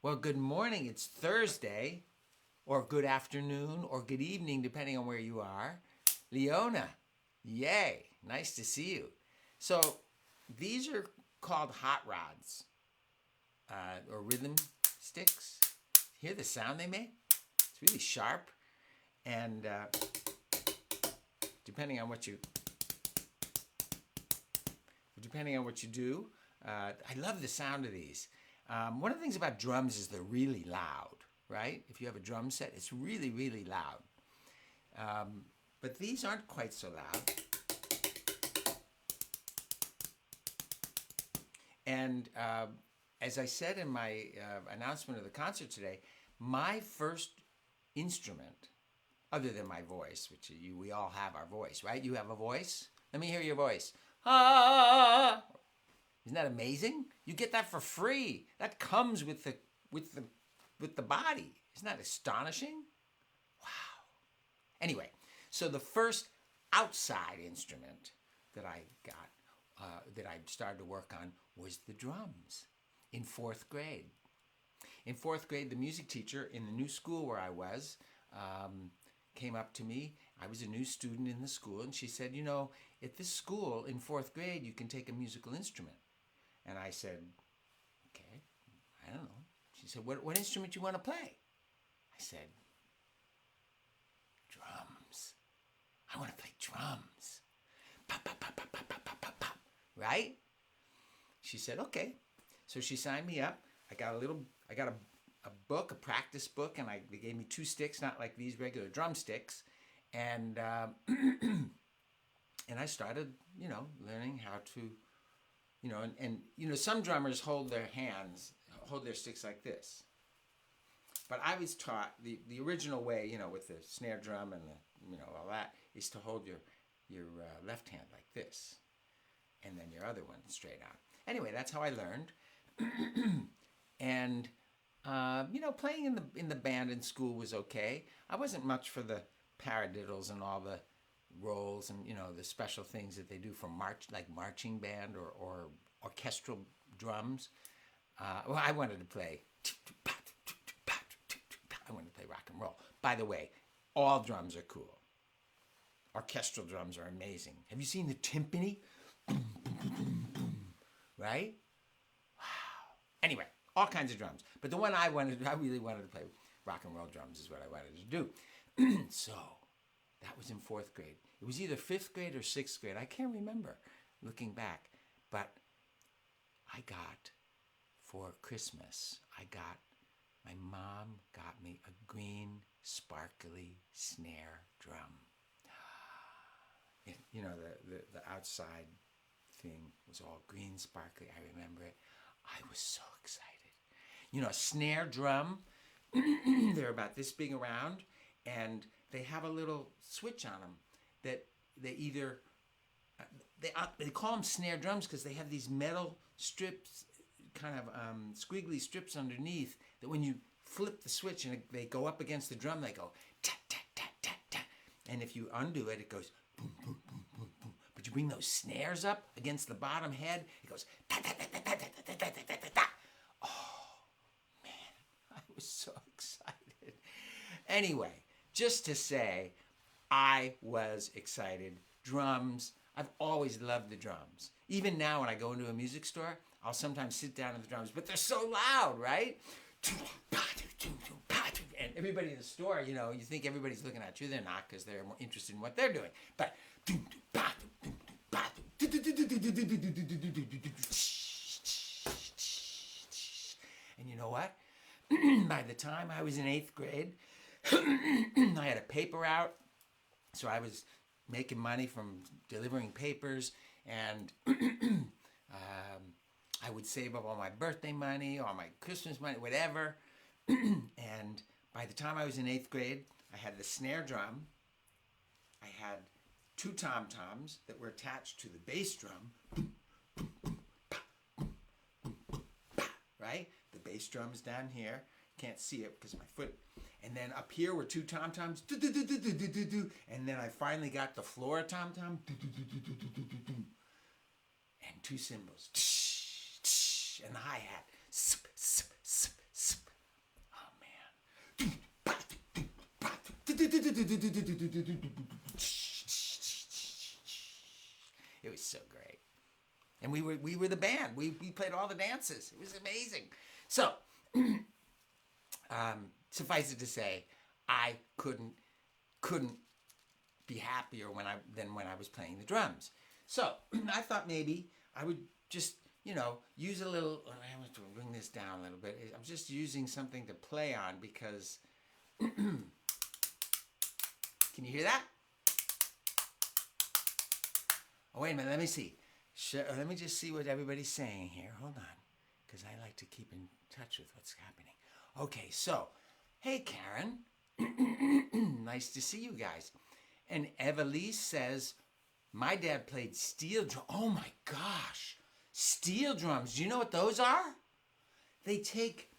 Well, good morning. It's Thursday, or good afternoon, or good evening, depending on where you are. Leona, yay. Nice to see you. So, these are called hot rods, or rhythm sticks. Hear the sound they make? It's really sharp, and depending on what you do, I love the sound of these. One of the things about drums is they're really loud, right? If you have a drum set, it's really, really loud. But these aren't quite so loud. And as I said in my announcement of the concert today, my first instrument, other than my voice, which we all have our voice, right? You have a voice? Let me hear your voice. Ah! Isn't that amazing? You get that for free. That comes with the body. Isn't that astonishing? Wow. Anyway, so the first outside instrument that I got, that I started to work on, was the drums in 4th grade. In 4th grade, the music teacher in the new school where I was came up to me. I was a new student in the school, and she said, at this school in 4th grade, you can take a musical instrument. And I said, okay, I don't know. She said, what instrument do you want to play? I said, drums. I want to play drums. Pop, pop, pop, pop, pop, pop, pop, pop, pop. Right? She said, okay. So she signed me up. I got a book, a practice book, and they gave me 2 sticks, not like these regular drumsticks. And and I started, learning how to, some drummers hold their sticks like this. But I was taught the original way, with the snare drum and all that, is to hold your left hand like this, and then your other one straight out. Anyway, that's how I learned. And playing in the band in school was okay. I wasn't much for the paradiddles and all the rolls and the special things that they do for marching band or orchestral drums. Well, I wanted to play rock and roll. By the way, all drums are cool. Orchestral drums are amazing. Have you seen the timpani? Right? Wow. Anyway, all kinds of drums. But the one I really wanted to play rock and roll drums is what I wanted to do. So that was in 4th grade. It was either 5th grade or 6th grade. I can't remember looking back. But for Christmas, my mom got me a green, sparkly snare drum. The outside thing was all green, sparkly. I remember it. I was so excited. A snare drum, they're about this big around, and they have a little switch on them that they either, they call them snare drums because they have these metal strips, kind of squiggly strips underneath, that when you flip the switch and they go up against the drum, they go tat, tat, tat, tat, tat. And if you undo it, it goes boom, boom, boom, boom, boom. But you bring those snares up against the bottom head, it goes ta, ta, ta, ta, ta, ta, ta, ta, ta, ta, ta. Oh, man, I was so excited. Anyway, just to say, I was excited. Drums, I've always loved the drums. Even now when I go into a music store, I'll sometimes sit down at the drums, but they're so loud, right? And everybody in the store, you think everybody's looking at you. They're not, because they're more interested in what they're doing. But and you know what? By the time I was in 8th grade, I had a paper out, so I was making money from delivering papers, and I would save up all my birthday money, or my Christmas money, whatever. And by the time I was in 8th grade, I had the snare drum. I had 2 tom-toms that were attached to the bass drum. Right? The bass drum is down here. Can't see it because of my foot. And then up here were 2 tom-toms. And then I finally got the floor tom-tom. And 2 cymbals. And the hi-hat. It was so great. And we were the band. We played all the dances. It was amazing. So, suffice it to say, I couldn't be happier than when I was playing the drums. So I thought maybe I would just, use a little. I have to bring this down a little bit. I'm just using something to play on because. Can you hear that? Oh, wait a minute. Let me see. Let me just see what everybody's saying here. Hold on, because I like to keep in touch with what's happening. Okay, so, hey, Karen. Nice to see you guys. And Evelise says, my dad played steel drums. Oh, my gosh. Steel drums. Do you know what those are? They take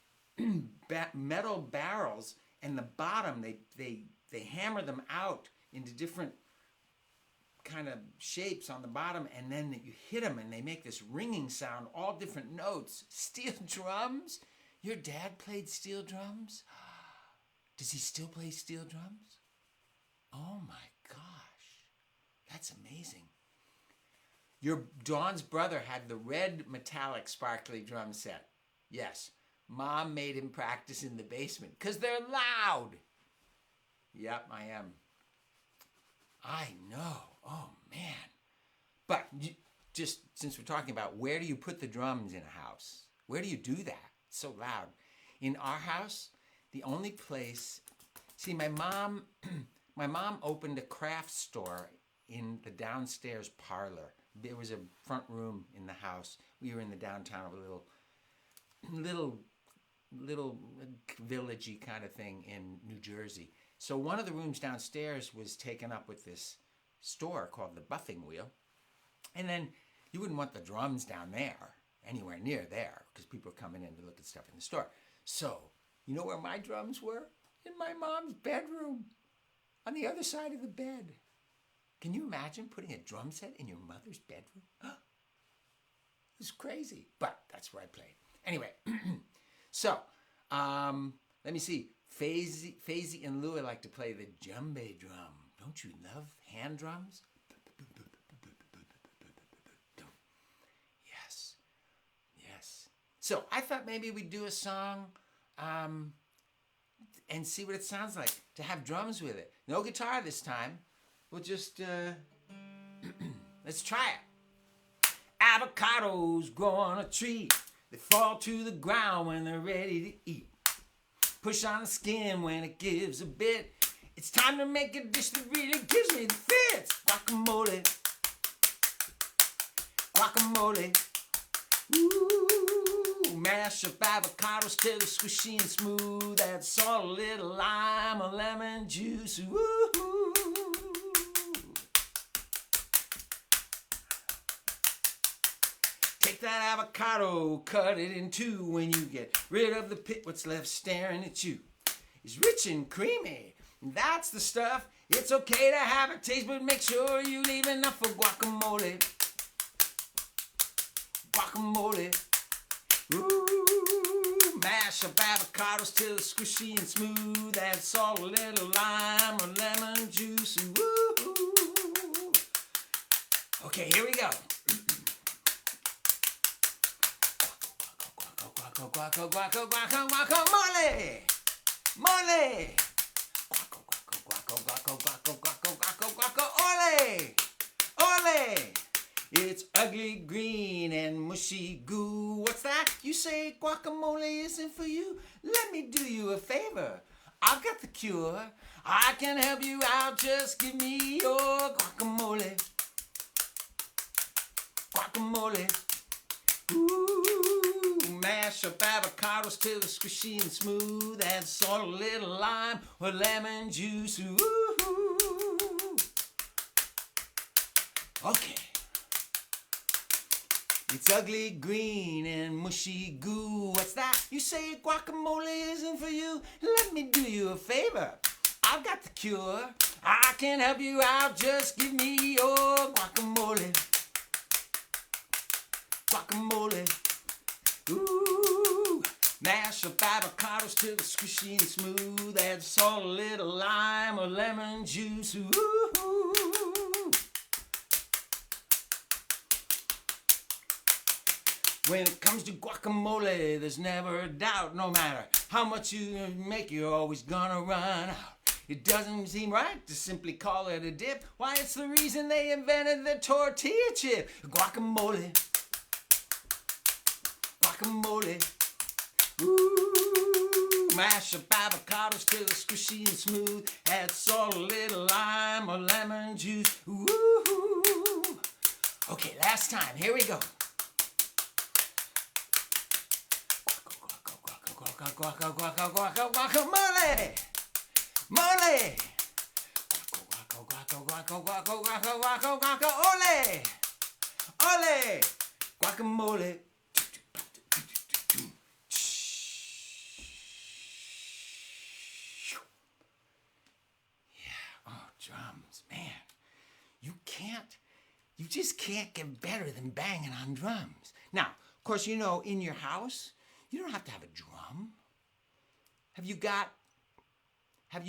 metal barrels and the bottom, they hammer them out into different kind of shapes on the bottom, and then you hit them and they make this ringing sound, all different notes. Steel drums? Your dad played steel drums? Does he still play steel drums? Oh my gosh, that's amazing. Your Dawn's brother had the red metallic sparkly drum set. Yes, Mom made him practice in the basement because they're loud. Yep, I am. I know. Oh, man. But just since we're talking about where do you put the drums in a house? Where do you do that? It's so loud. In our house, the only place... See, my mom opened a craft store in the downstairs parlor. There was a front room in the house. We were in the downtown of a little villagey kind of thing in New Jersey. So one of the rooms downstairs was taken up with this store called the Buffing Wheel. And then you wouldn't want the drums down there, anywhere near there, because people were coming in to look at stuff in the store. So, you know where my drums were? In my mom's bedroom, on the other side of the bed. Can you imagine putting a drum set in your mother's bedroom? It was crazy, but that's where I played. Anyway, so, let me see. Faisy and Louie like to play the djembe drum. Don't you love hand drums? Yes. Yes. So I thought maybe we'd do a song and see what it sounds like to have drums with it. No guitar this time. We'll just, let's try it. Avocados grow on a tree. They fall to the ground when they're ready to eat. Push on the skin when it gives a bit. It's time to make a dish that really gives me the fits. Guacamole. Guacamole. Ooh, mash up avocados till they're squishy and smooth. Add salt, a little lime, or lemon juice. Ooh. Take that avocado, cut it in two. When you get rid of the pit, what's left staring at you is rich and creamy. That's the stuff. It's okay to have a taste, but make sure you leave enough for guacamole. Guacamole. Ooh, mash up avocados till they're squishy and smooth. Add salt, a little lime, or lemon juice. Ooh. Okay, here we go. Guacamole! Mole! Ole! Ole! It's ugly, green, and mushy goo. What's that? You say guacamole isn't for you? Let me do you a favor. I've got the cure. I can help you out. Just give me your guacamole. Guacamole. Ooh, mash up avocados till they're squishy and smooth. Add salt, a little lime, or lemon juice. Ooh. Okay. It's ugly, green, and mushy goo. What's that? You say guacamole isn't for you? Let me do you a favor. I've got the cure. I can help you out. Just give me your guacamole. Guacamole. Ooh, Mash up avocados till they're squishy and smooth. Add salt, a little lime or lemon juice. Ooh. When it comes to guacamole, there's never a doubt. No matter how much you make, you're always gonna run out. It doesn't seem right to simply call it a dip. Why, it's the reason they invented the tortilla chip. Guacamole. Guacamole. Ooh. Mash up avocados till they're squishy and smooth. Add salt, a little lime or lemon juice. Ooh. Okay, last time. Here we go. Guacamole! Mole! Ole! Ole! Guacamole! Yeah, oh, drums, man. You just can't get better than banging on drums. Now, of course, you know, in your house, you don't have to have a drum. Have you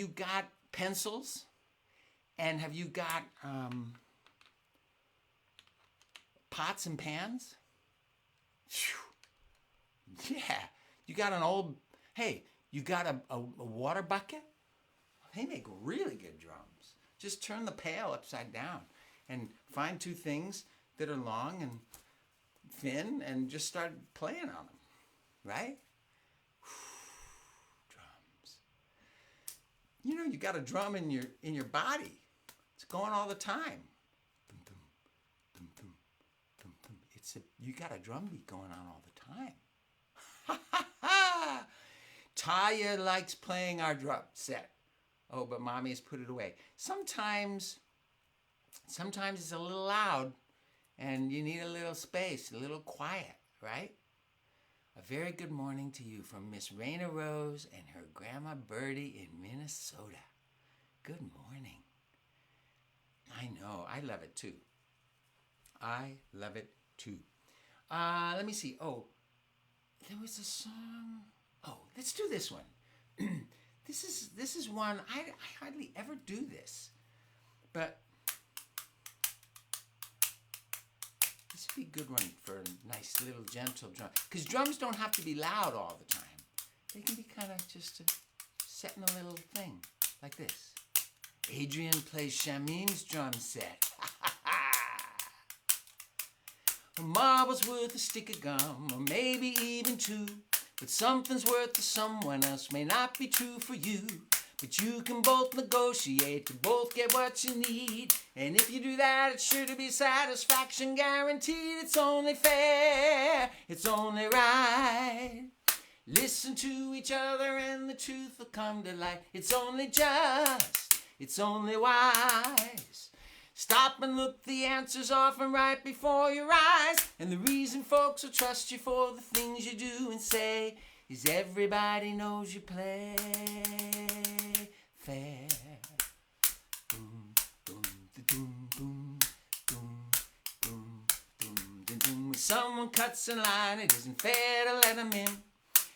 got pencils? And have you got pots and pans? Whew. Yeah. You got an old, hey, you got a water bucket? They make really good drums. Just turn the pail upside down and find two things that are long and thin and just start playing on them. Right? Drums. You know, you got a drum in your body. It's going all the time. You got a drum beat going on all the time. Taya likes playing our drum set. Oh, but Mommy has put it away. Sometimes it's a little loud and you need a little space, a little quiet, right? A very good morning to you from Miss Raina Rose and her Grandma Birdie in Minnesota. Good morning. I know, I love it too. I love it too. Let me see. Oh, there was a song. Oh, let's do this one. This is one, I hardly ever do this. But this would be a good one for a nice little gentle drum. Because drums don't have to be loud all the time. They can be kind of just setting a little thing like this. Adrian plays Shamim's drum set. A marble's worth a stick of gum, or maybe even two. But something's worth to someone else may not be true for you. But you can both negotiate to both get what you need. And if you do that, it's sure to be satisfaction guaranteed. It's only fair, it's only right. Listen to each other and the truth will come to light. It's only just, it's only wise. Stop and look, the answer's often right before your eyes. And the reason folks will trust you for the things you do and say is everybody knows you play fair. Boom, boom, boom, boom, boom, boom, boom, boom. When someone cuts in line, it isn't fair to let them in.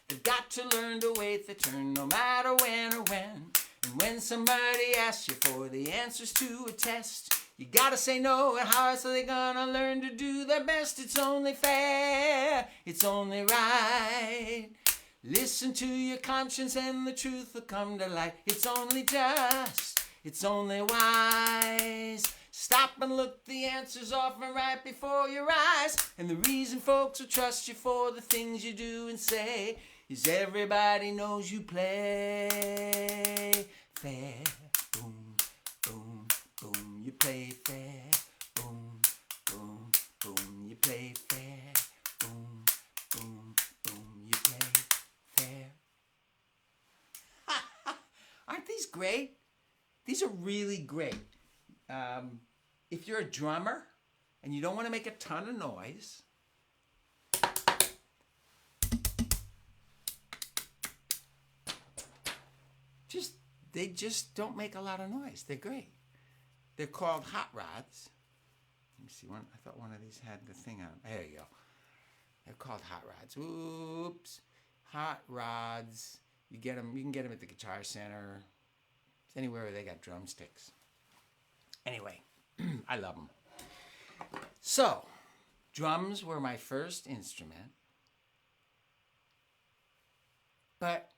They've got to learn to wait their turn no matter when or when. And when somebody asks you for the answers to a test, you gotta say no, and how else are they gonna learn to do their best? It's only fair, it's only right. Listen to your conscience and the truth will come to light. It's only just, it's only wise. Stop and look, the answer's often right before your eyes. And the reason folks will trust you for the things you do and say is everybody knows you play fair. Boom, boom, boom, you play fair. Boom, boom, boom, you play fair. Boom, boom, boom, you play fair. Aren't these great? These are really great. If you're a drummer and you don't want to make a ton of noise, they just don't make a lot of noise. They're great. They're called hot rods. Let me see one. I thought one of these had the thing on. There you go. They're called hot rods. Oops. hot rods. You can get them at the Guitar Center. Anywhere where they got drumsticks. Anyway, I love them. So, drums were my first instrument. But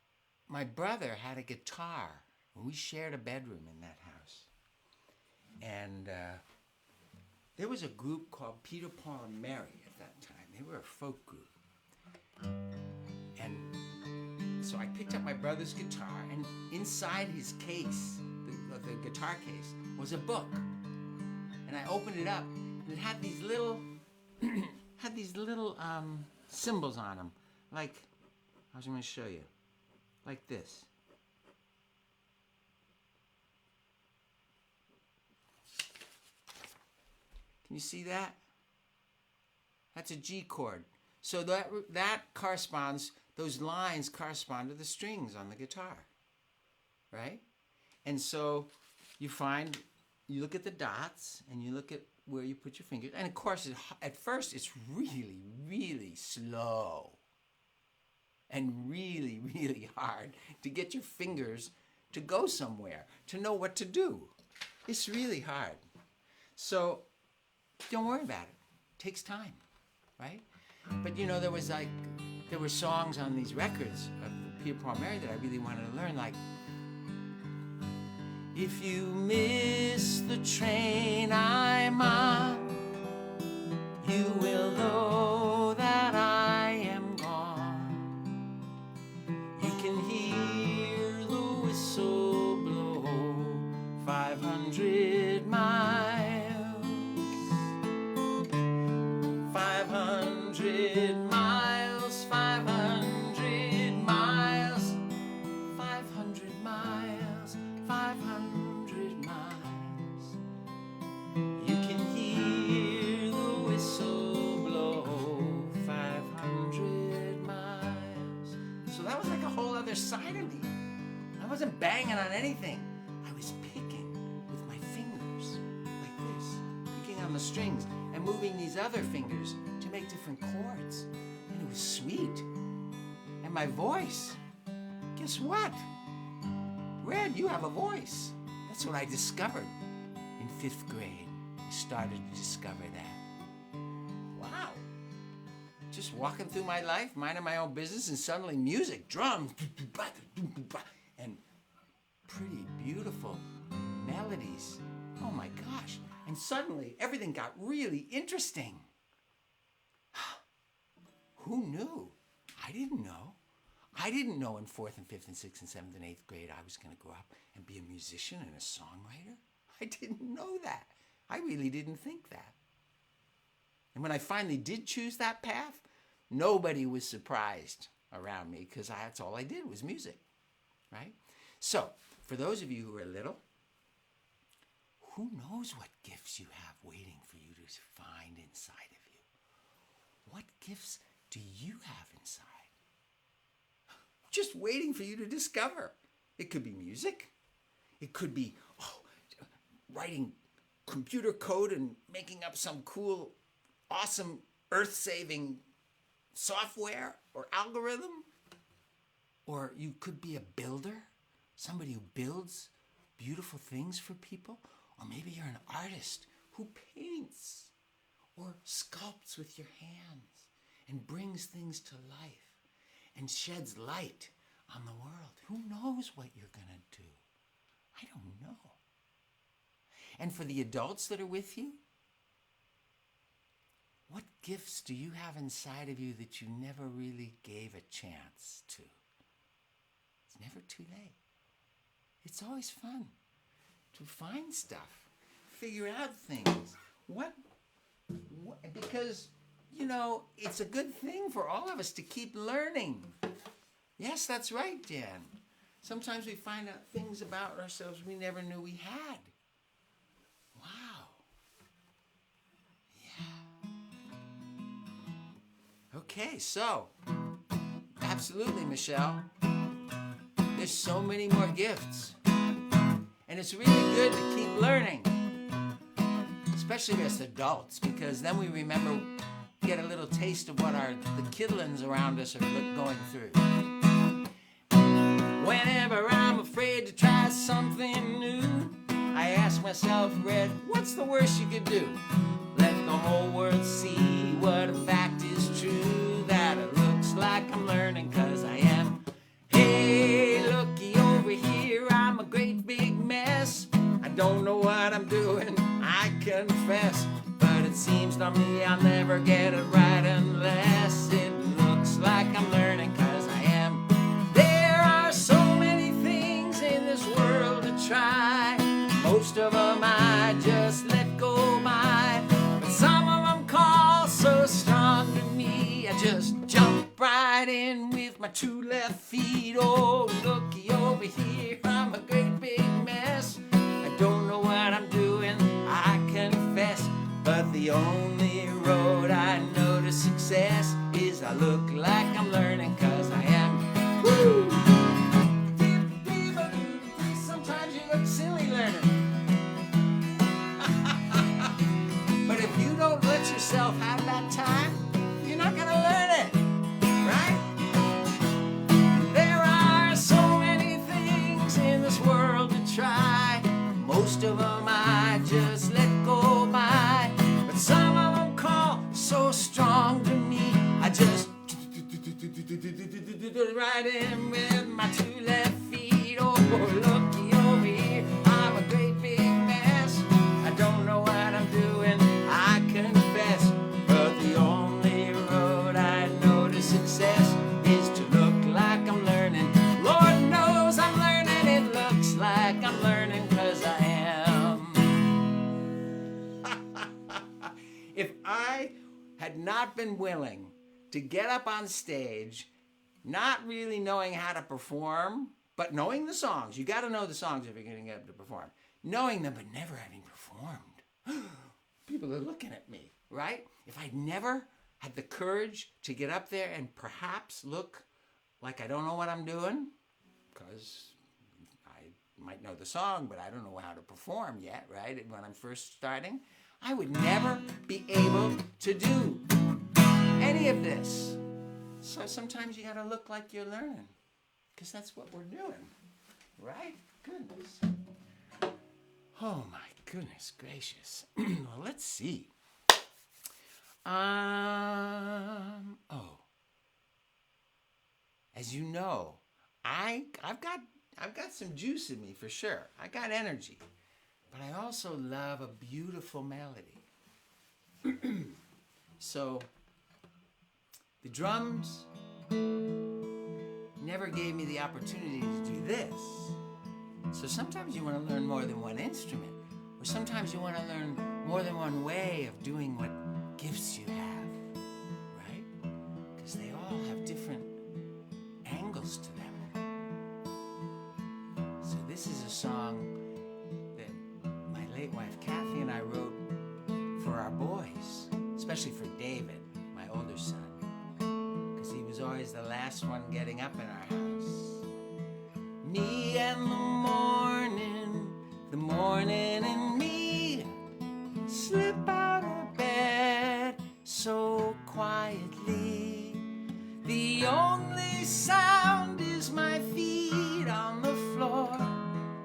my brother had a guitar. And we shared a bedroom in that house. And there was a group called Peter, Paul, and Mary at that time. They were a folk group. And so I picked up my brother's guitar, and inside his case, the guitar case, was a book. And I opened it up, and it had these little, symbols on them, like I was going to show you, like this. Can you see that? That's a G chord. So that corresponds. Those lines correspond to the strings on the guitar, right? And so you look at the dots, and you look at where you put your fingers. And of course, at first, it's really, really slow and really, really hard to get your fingers to go somewhere, to know what to do. It's really hard. So don't worry about it. It takes time, right? But you know, there were songs on these records of Peter, Paul, Mary that I really wanted to learn, like, if you miss the train I'm on, you will know that I am gone. You can hear the whistle blow 500 miles. 500 miles, 500 miles, 500 miles, 500 miles. You can hear the whistle blow 500 miles. So that was like a whole other side of me. I wasn't banging on anything. I was picking with my fingers, like this, picking on the strings and moving these other fingers to make different chords. And it was sweet. And my voice, guess what? Red, you have a voice. That's what I discovered in 5th grade. I started to discover that. Wow. Just walking through my life, minding my own business, and suddenly music, drums, and pretty beautiful melodies. Oh my gosh. And suddenly everything got really interesting. Who knew? I didn't know. I didn't know in 4th and 5th and 6th and 7th and 8th grade I was going to grow up and be a musician and a songwriter. I didn't know that. I really didn't think that. And when I finally did choose that path, nobody was surprised around me, because that's all I did was music, right? So, for those of you who are little, who knows what gifts you have waiting for you to find inside of you? What gifts do you have inside? Just waiting for you to discover. It could be music. It could be writing computer code and making up some cool, awesome, earth-saving software or algorithm. Or you could be a builder, somebody who builds beautiful things for people. Or maybe you're an artist who paints or sculpts with your hands and brings things to life and sheds light on the world. Who knows what you're going to do? I don't know. And for the adults that are with you, what gifts do you have inside of you that you never really gave a chance to? It's never too late. It's always fun to find stuff, figure out things. Because, you know, it's a good thing for all of us to keep learning. Yes, that's right, Dan. Sometimes we find out things about ourselves we never knew we had. Wow. Yeah. Okay, so, absolutely, Michelle. There's so many more gifts. And it's really good to keep learning. Especially as adults, because then we remember, get a little taste of what the kidlings around us are going through. to try something new. I ask myself, Red, what's the worst you could do? Let the whole world see what a fact is true, that it looks like I'm learning 'cause I am. Hey, looky over here, I'm a great big mess. I don't know what I'm doing, I confess. But it seems to me I'll never get it right unless it looks like I'm learning 'cause I am. There are so many things in this world to try. Most of them I just let go by. But some of them call so strong to me, I just jump right in with my two left feet. Oh, looky over here, I'm a great big mess. I don't know what I'm doing, I confess. But the only road I know to success is I look like I'm learning 'cause I am. Woo! Sometimes you look silly learning. But if you don't let yourself have that time, you're not gonna learn it, right? There are so many things in this world to try. Most of them I just let go by. But some of them call so strong to me, I just right in with my two left feet. Oh, looky over here, I'm a great big mess. I don't know what I'm doing, I confess. But the only road I know to success is to look like I'm learning. Lord knows I'm learning, it looks like I'm learning 'cause I am. If I had not been willing to get up on stage, not really knowing how to perform, but knowing the songs, you got to know the songs if you're going to get up to perform, knowing them but never having performed, people are looking at me, right? If I'd never had the courage to get up there and perhaps look like I don't know what I'm doing, because I might know the song, but I don't know how to perform yet, right? When I'm first starting, I would never be able to do any of this. So sometimes you gotta look like you're learning, because that's what we're doing, right? Goodness. Oh my goodness gracious. Well, let's see. As you know, I've got some juice in me for sure. I got energy. But I also love a beautiful melody. So, the drums never gave me the opportunity to do this. So sometimes you want to learn more than one instrument, or sometimes you want to learn more than one way of doing what gifts you have, right? Because they all have different angles to them. So this is a song that my late wife Kathy and I wrote for our boys, especially for David, my older son, because he was always the last one getting up in our house. Me and the morning and me slip out of bed so quietly. The only sound is my feet on the floor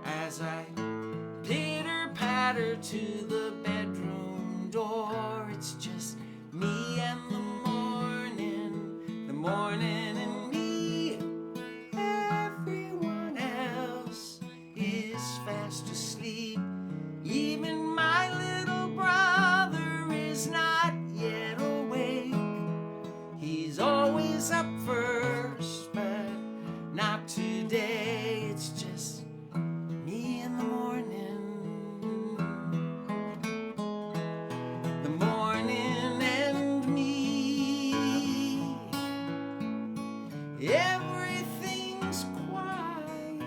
as I pitter-patter to the bedroom door. It's just me and the morning and me. Everyone else is fast asleep. Even my little brother is not yet awake. He's always up first, but not today. It's just me in the morning. The morning and me. Everything's quiet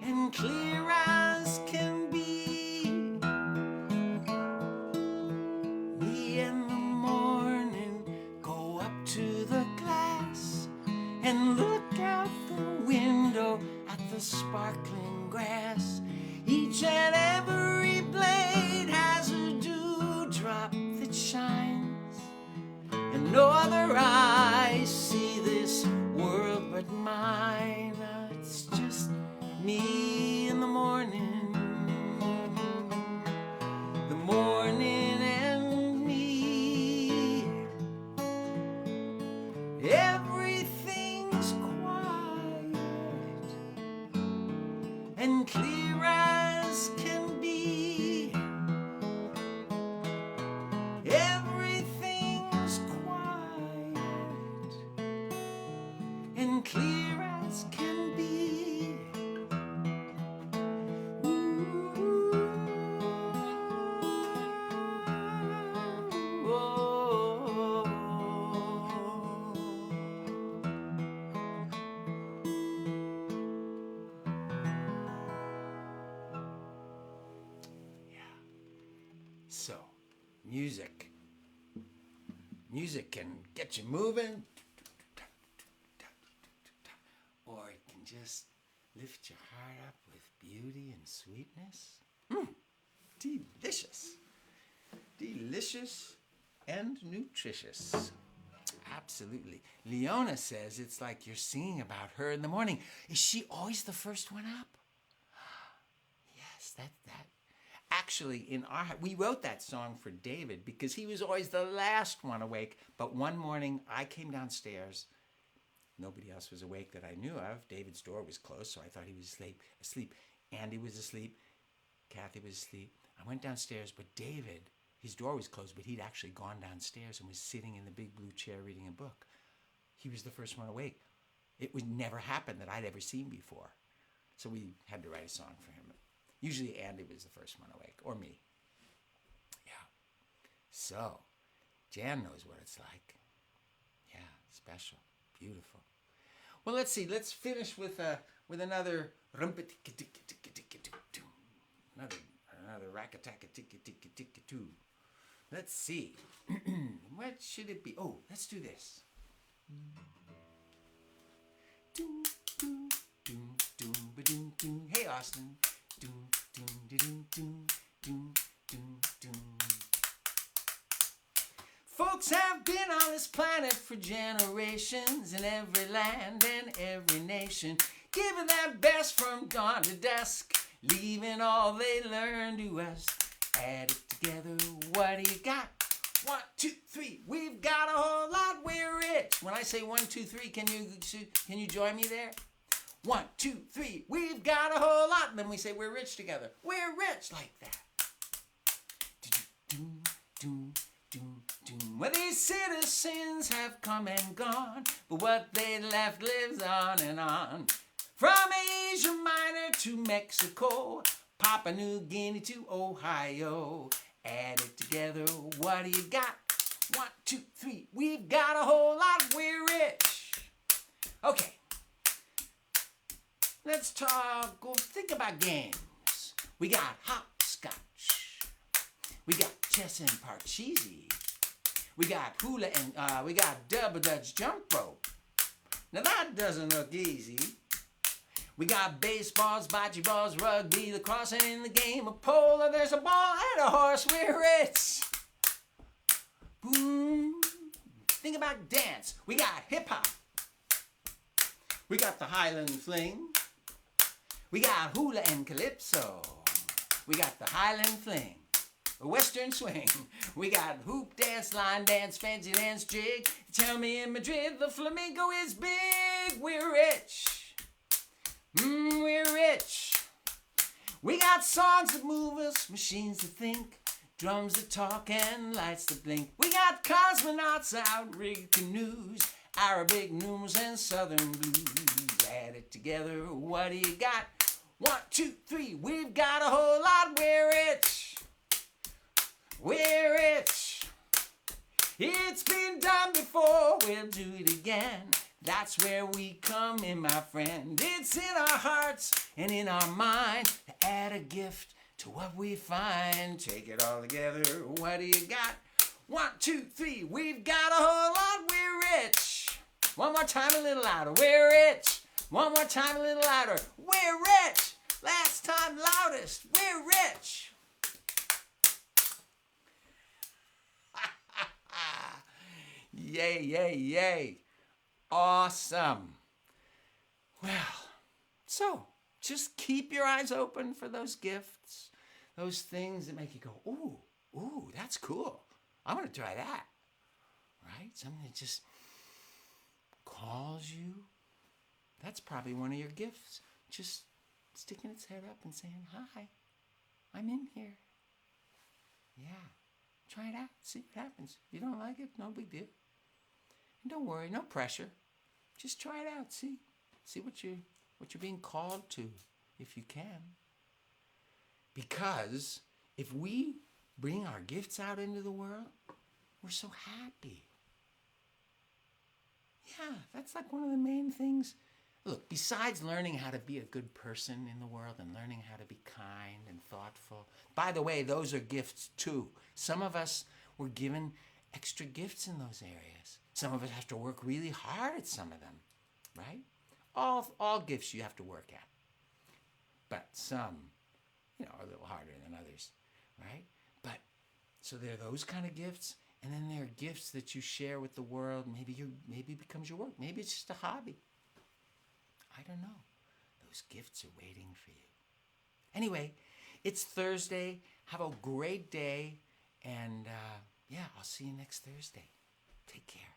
and clear as can be. Me in the morning go up to the glass and look out the window at the sparkling grass. Each and every blade has a dewdrop that shines, and no other eyes see this world but mine. It's just me in the morning, the morning and me. Everything's quiet and clear as can be. Everything's quiet and clear as can be. Ooh, oh, yeah. So, music. Music can get you moving, or it can just lift your heart up with beauty and sweetness. Delicious. Delicious and nutritious. Absolutely. Leona says it's like you're singing about her in the morning. Is she always the first one up? Yes, that. Actually, we wrote that song for David because he was always the last one awake. But one morning, I came downstairs. Nobody else was awake that I knew of. David's door was closed, so I thought he was asleep. Andy was asleep. Kathy was asleep. I went downstairs, but David, his door was closed, but he'd actually gone downstairs and was sitting in the big blue chair reading a book. He was the first one awake. It would never happen that I'd ever seen before. So we had to write a song for him. Usually Andy was the first one awake, or me. Yeah. So, Jan knows what it's like. Yeah, special, beautiful. Well, let's see. Let's finish with another another rack-a-tack-a-tick-a-tick-a-tick-a-too. Let's see. What should it be? Oh, let's do this. Hey, Austin. Folks have been on this planet for generations, in every land and every nation, giving their best from dawn to dusk, leaving all they learned to us. Add it together, what do you got? 1, 2, 3, we've got a whole lot, we're rich. When I say 1, 2, 3, can you join me there? 1, 2, 3, we've got a whole lot. And then we say we're rich together. We're rich, like that. Well, these citizens have come and gone, but what they left lives on and on. From Asia Minor to Mexico, Papua New Guinea to Ohio. Add it together, what do you got? 1, 2, 3, we've got a whole lot, we're rich. Okay. Let's think about games. We got hopscotch. We got chess and parcheesi. We got hula and we got double dutch jump rope. Now that doesn't look easy. We got baseballs, bocce balls, rugby, lacrosse, and in the game of polo, there's a ball and a horse. We're rich. Boom. Think about dance. We got hip hop. We got the Highland Fling. We got hula and calypso. We got the Highland Fling, a Western swing. We got hoop dance, line dance, fancy dance, jig. Tell me in Madrid the flamenco is big. We're rich. We're rich. We got songs that move us, machines that think, drums that talk and lights that blink. We got cosmonauts out rigged canoes, Arabic numerals and southern blues. Add it together, what do you got? 1, 2, 3, we've got a whole lot, we're rich. We're rich. It's been done before, we'll do it again. That's where we come in, my friend. It's in our hearts and in our mind to add a gift to what we find. Take it all together, what do you got? 1, 2, 3, we've got a whole lot, we're rich. One more time, a little louder, we're rich. One more time, a little louder, we're rich. Last time, loudest, we're rich. Yay, yay, yay. Awesome. Well, so Just keep your eyes open for those gifts, those things that make you go, ooh, that's cool. I'm going to try that. Right? Something that just calls you. That's probably one of your gifts. Just sticking its head up and saying, hi, I'm in here. Yeah. Try it out. See what happens. If you don't like it, no big deal. And don't worry, no pressure. Just try it out. See what you're being called to, if you can. Because if we bring our gifts out into the world, we're so happy. Yeah, that's like one of the main things. Look, besides learning how to be a good person in the world and learning how to be kind and thoughtful, by the way, those are gifts too. Some of us were given extra gifts in those areas. Some of us have to work really hard at some of them, right? All gifts you have to work at. But some, are a little harder than others, right? But so there are those kind of gifts, and then there are gifts that you share with the world. Maybe it becomes your work. Maybe it's just a hobby. I don't know. Those gifts are waiting for you. Anyway, it's Thursday. Have a great day. And I'll see you next Thursday. Take care.